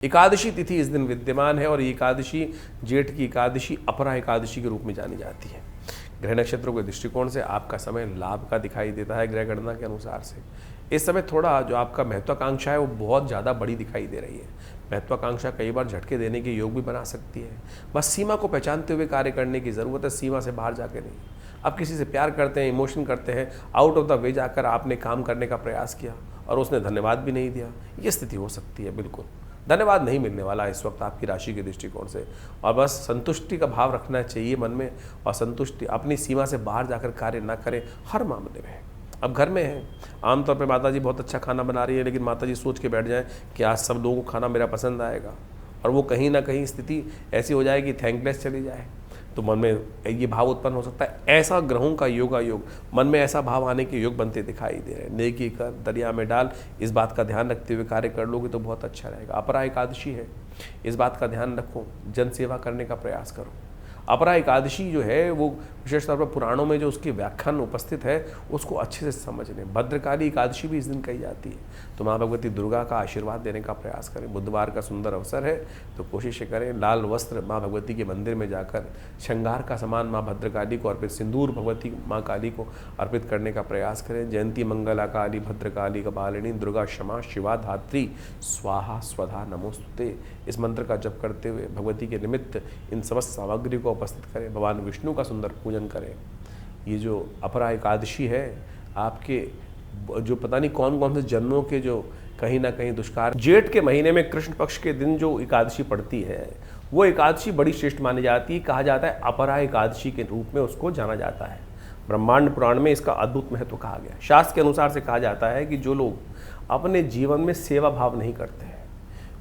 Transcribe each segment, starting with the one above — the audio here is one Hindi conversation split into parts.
एकादशी तिथि इस दिन विद्यमान है और ये एकादशी जेठ की एकादशी अपरा एकादशी के रूप में जानी जाती है। ग्रह नक्षत्रों के दृष्टिकोण से आपका समय लाभ का दिखाई देता है ग्रह गणना के अनुसार से। इस समय थोड़ा जो आपका महत्वाकांक्षा है वो बहुत ज़्यादा बड़ी दिखाई दे रही है। महत्वाकांक्षा कई बार झटके देने के योग भी बना सकती है। बस सीमा को पहचानते हुए कार्य करने की ज़रूरत है, सीमा से बाहर जाके नहीं। आप किसी से प्यार करते हैं, इमोशन करते हैं, आउट ऑफ द वे जाकर आपने काम करने का प्रयास किया और उसने धन्यवाद भी नहीं दिया, ये स्थिति हो सकती है। बिल्कुल धन्यवाद नहीं मिलने वाला इस वक्त आपकी राशि के दृष्टिकोण से, और बस संतुष्टि का भाव रखना चाहिए मन में, और संतुष्टि अपनी सीमा से बाहर जाकर कार्य ना करें हर मामले में। अब घर में हैं, आमतौर पे माताजी बहुत अच्छा खाना बना रही है, लेकिन माताजी सोच के बैठ जाएं कि आज सब लोगों को खाना मेरा पसंद आएगा, और वो कहीं ना कहीं स्थिति ऐसी हो जाए कि थैंकलेस चली जाए, तो मन में ये भाव उत्पन्न हो सकता है। ऐसा ग्रहों का योग मन में ऐसा भाव आने के योग बनते दिखाई दे रहे हैं। नेकी कर दरिया में डाल, इस बात का ध्यान रखते हुए कार्य कर लोगे तो बहुत अच्छा रहेगा। अपरा एकादशी है, इस बात का ध्यान रखो, जन सेवा करने का प्रयास करो। अपरा एकादशी जो है वो विशेष तौर पर पुराणों में जो उसकी व्याख्यान उपस्थित है उसको अच्छे से समझ लें। भद्रकाली एकादशी भी इस दिन कही जाती है, तो माँ भगवती दुर्गा का आशीर्वाद देने का प्रयास करें। बुधवार का सुंदर अवसर है, तो कोशिश करें लाल वस्त्र माँ भगवती के मंदिर में जाकर श्रृंगार का सामान माँ भद्रकाली को अर्पित, सिंदूर भगवती माँ काली को अर्पित करने का प्रयास करें। जयंती मंगला काली भद्रकाली कपालिनी दुर्गा क्षमा शिवा धात्री स्वाहा स्वधा नमोस्तुते, इस मंत्र का जप करते हुए भगवती के निमित्त इन समस्त सामग्री को उपस्थित करें। भगवान विष्णु का सुंदर पूजन करें। ये जो अपरा एकादशी है आपके जो पता नहीं कौन कौन से जन्मों के जो कहीं ना कहीं दुष्कार, जेठ के महीने में कृष्ण पक्ष के दिन जो एकादशी पड़ती है वो एकादशी बड़ी श्रेष्ठ मानी जाती है। कहा जाता है अपरा एकादशी के रूप में उसको जाना जाता है। ब्रह्मांड पुराण में इसका अद्भुत महत्व कहा गया। शास्त्र के अनुसार से कहा जाता है कि जो लोग अपने जीवन में सेवा भाव नहीं करते हैं,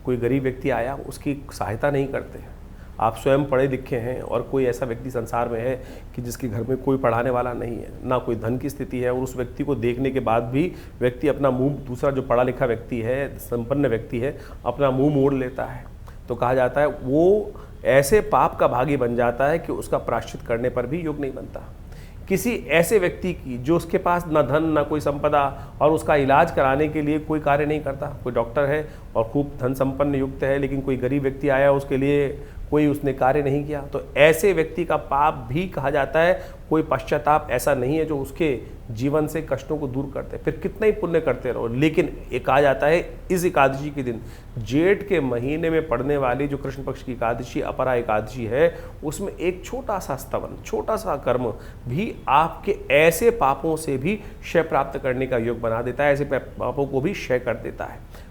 कोई गरीब व्यक्ति आया उसकी सहायता नहीं करते हैं, आप स्वयं पढ़े लिखे हैं और कोई ऐसा व्यक्ति संसार में है कि जिसके घर में कोई पढ़ाने वाला नहीं है, ना कोई धन की स्थिति है, और उस व्यक्ति को देखने के बाद भी व्यक्ति अपना मुंह, दूसरा जो पढ़ा लिखा व्यक्ति है, संपन्न व्यक्ति है, अपना मुंह मोड़ लेता है, तो कहा जाता है वो ऐसे पाप का भागी बन जाता है कि उसका प्रायश्चित करने पर भी योग नहीं बनता। किसी ऐसे व्यक्ति की जो उसके पास ना धन ना कोई संपदा और उसका इलाज कराने के लिए कोई कार्य नहीं करता, कोई डॉक्टर है और खूब धन संपन्न युक्त है, लेकिन कोई गरीब व्यक्ति आया उसके लिए कोई उसने कार्य नहीं किया, तो ऐसे व्यक्ति का पाप भी कहा जाता है कोई पश्चाताप ऐसा नहीं है जो उसके जीवन से कष्टों को दूर करते, फिर कितना ही पुण्य करते रहो। लेकिन ये कहा जाता है इस एकादशी के दिन, जेठ के महीने में पड़ने वाली जो कृष्ण पक्ष की एकादशी अपरा एकादशी है, उसमें एक छोटा सा स्तवन, छोटा सा कर्म भी आपके ऐसे पापों से भी क्षय प्राप्त करने का योग बना देता है, ऐसे पापों को भी क्षय कर देता है।